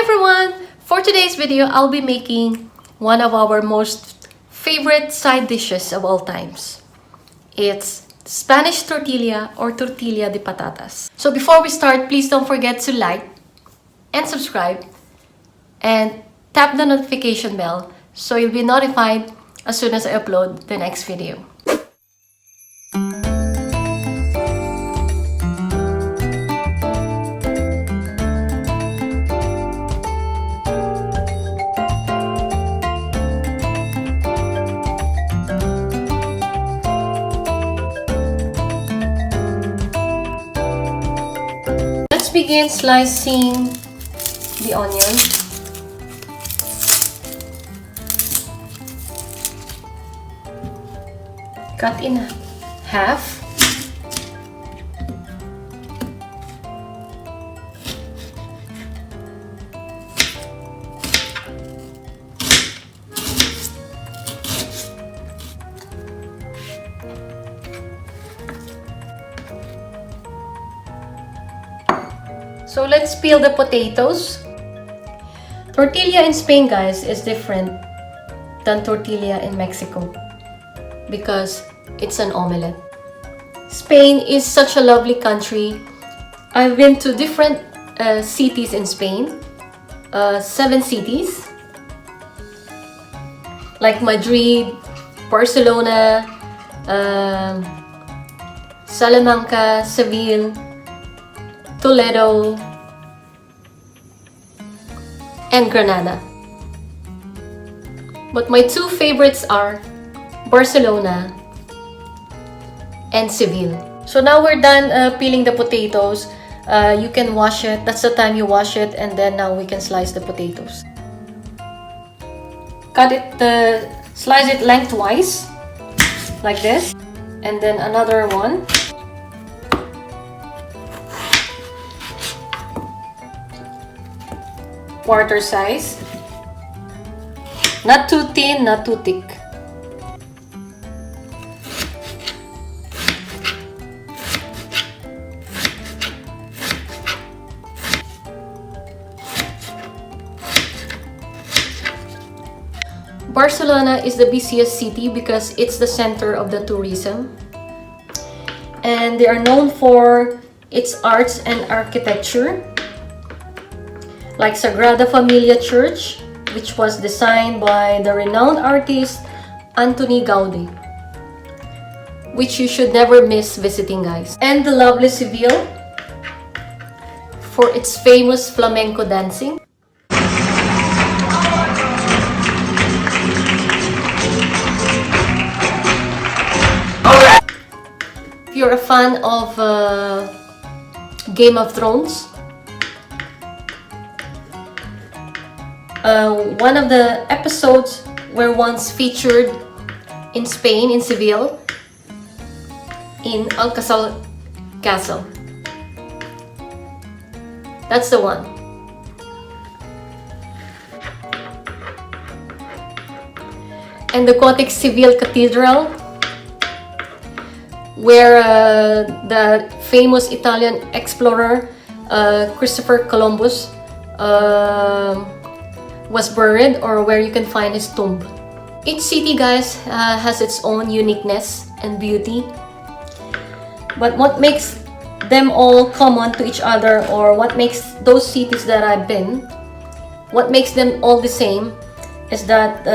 everyone! For today's video, I'll be making one of our most favorite side dishes of all times. It's Spanish tortilla or tortilla de patatas. So before we start, please don't forget to like and subscribe and tap the notification bell so you'll be notified as soon as I upload the next video. Let's begin slicing the onion. Cut in half. So let's peel the potatoes. Tortilla in Spain, guys, is different than tortilla in Mexico because it's an omelette. Spain is such a lovely country. I've been to different cities in Spain, 7 cities, like Madrid, Barcelona, Salamanca, Seville, Toledo, and Granada. But my two favorites are Barcelona and Seville. So now we're done peeling the potatoes. You can wash it. That's the time you wash it, and then now we can slice the potatoes. Cut it, slice it lengthwise, like this, and then another one. Quarter size. Not too thin, not too thick. Barcelona is the busiest city because it's the center of the tourism. And they are known for its arts and architecture, like Sagrada Familia Church, which was designed by the renowned artist Antoni Gaudí, which you should never miss visiting, guys. And the lovely Seville for its famous flamenco dancing. If you're a fan of Game of Thrones, one of the episodes were once featured in Spain, in Seville, in Alcazar Castle. That's the one. And the Gothic Seville Cathedral, where the famous Italian explorer Christopher Columbus was buried, or where you can find his tomb. Each city, guys, has its own uniqueness and beauty. But what makes them all common to each other, or what makes those cities that I've been, what makes them all the same, is that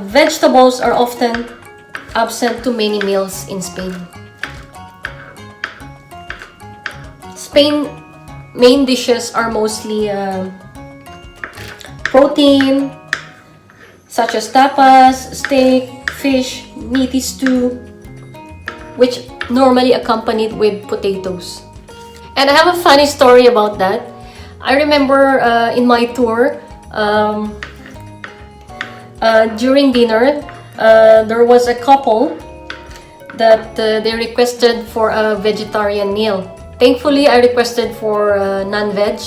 vegetables are often absent to many meals in Spain. Spain main dishes are mostly protein, such as tapas, steak, fish, meaty stew, which normally accompanied with potatoes. And I have a funny story about that. I remember in my tour, during dinner, there was a couple that they requested for a vegetarian meal. Thankfully, I requested for non-veg,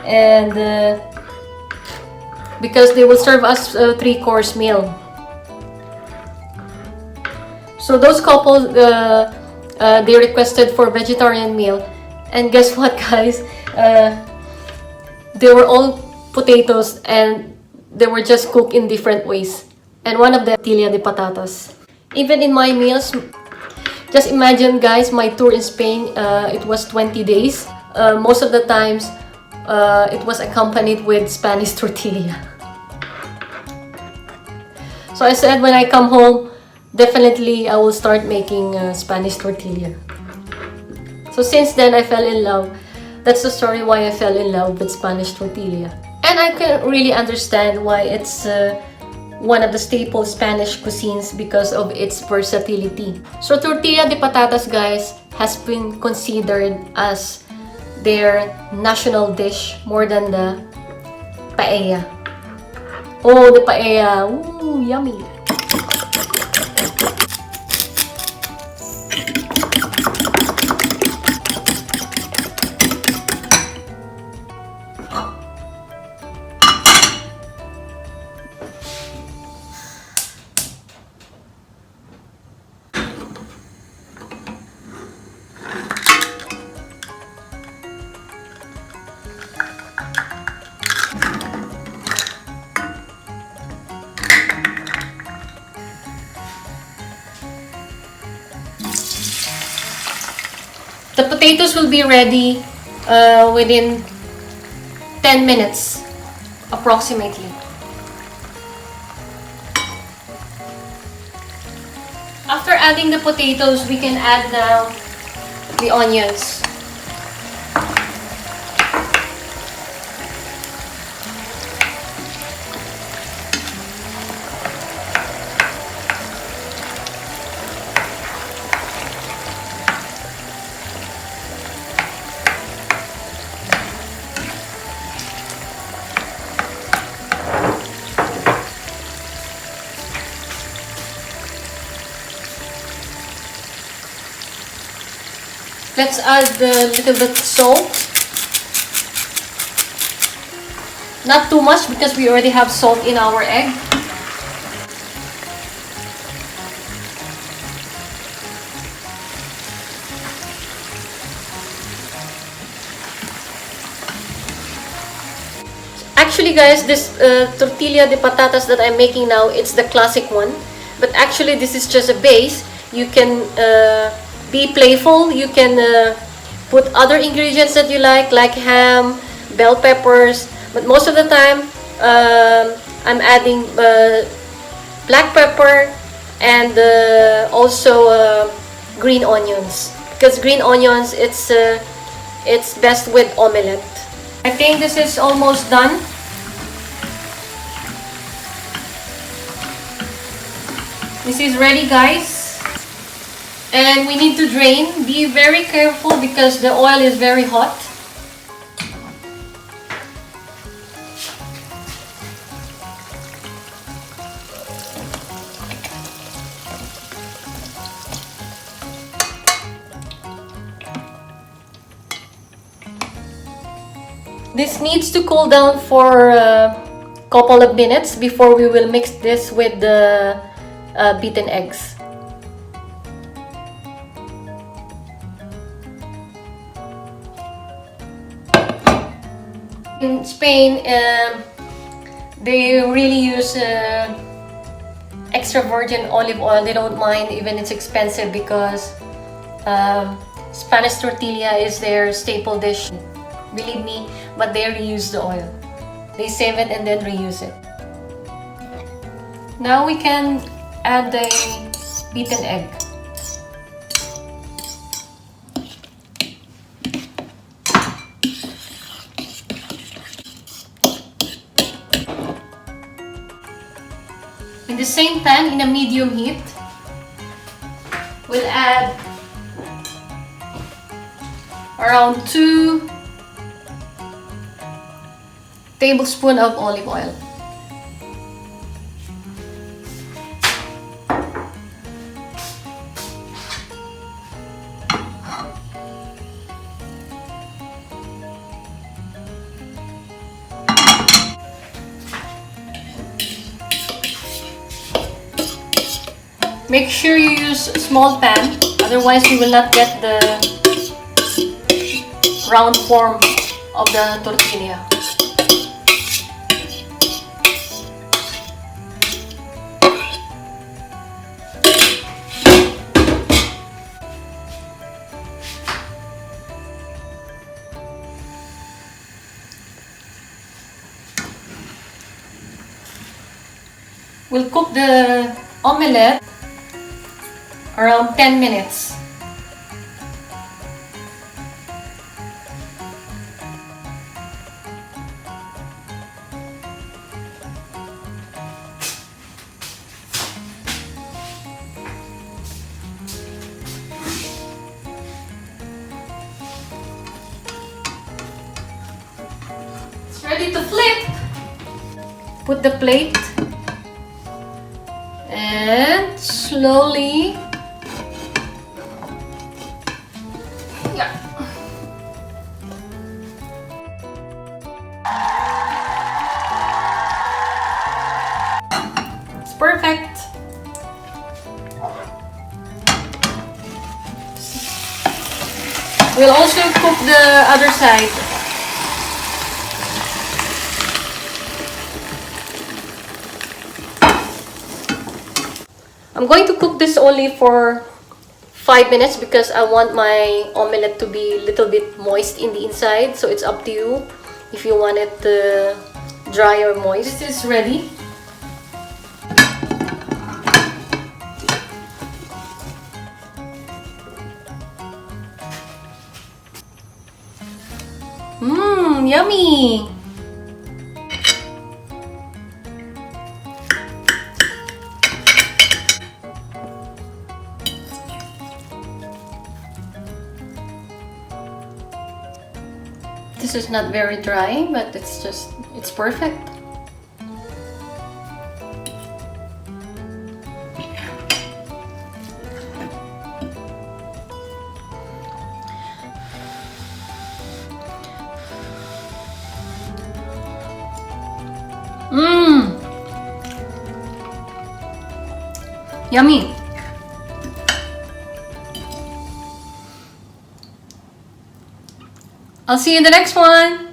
and because they will serve us a 3-course meal. So those couples, they requested for vegetarian meal, and guess what, guys? they were all potatoes and they were just cooked in different ways. And one of them, tortilla de patatas. Even in my meals, just imagine guys, my tour in Spain, it was 20 days. Most of the times, it was accompanied with Spanish tortilla. So I said when I come home, definitely I will start making Spanish tortilla. So since then, I fell in love. That's the story why I fell in love with Spanish tortilla. And I can really understand why it's one of the staple Spanish cuisines because of its versatility. So tortilla de patatas, guys, has been considered as their national dish more than the paella. Oh, the paella. Ooh, yummy. The potatoes will be ready within 10 minutes approximately. After adding the potatoes, we can add now the onions. Let's add a little bit salt. Not too much because we already have salt in our egg. Actually guys, this tortilla de patatas that I'm making now, it's the classic one. But actually this is just a base. You can be playful. You can put other ingredients that you like ham, bell peppers. But most of the time, I'm adding black pepper and also green onions. Because green onions, it's best with omelette. I think this is almost done. This is ready, guys. And we need to drain. Be very careful because the oil is very hot. This needs to cool down for a couple of minutes before we will mix this with the beaten eggs. In Spain, they really use extra virgin olive oil. They don't mind even it's expensive because Spanish tortilla is their staple dish. Believe me, but they reuse the oil. They save it and then reuse it. Now we can add the beaten egg. In the same pan, in a medium heat, we'll add around 2 tablespoons of olive oil. Make sure you use a small pan, otherwise you will not get the round form of the tortilla. We'll cook the omelette around 10 minutes. It's ready to flip. Put the plate and slowly, yeah. It's perfect. We'll also cook the other side. I'm going to cook this only for 5 minutes because I want my omelette to be a little bit moist in the inside. So it's up to you if you want it dry or moist. This is ready. Mmm, yummy! This is not very dry, but it's perfect. Mmm! Yummy! I'll see you in the next one.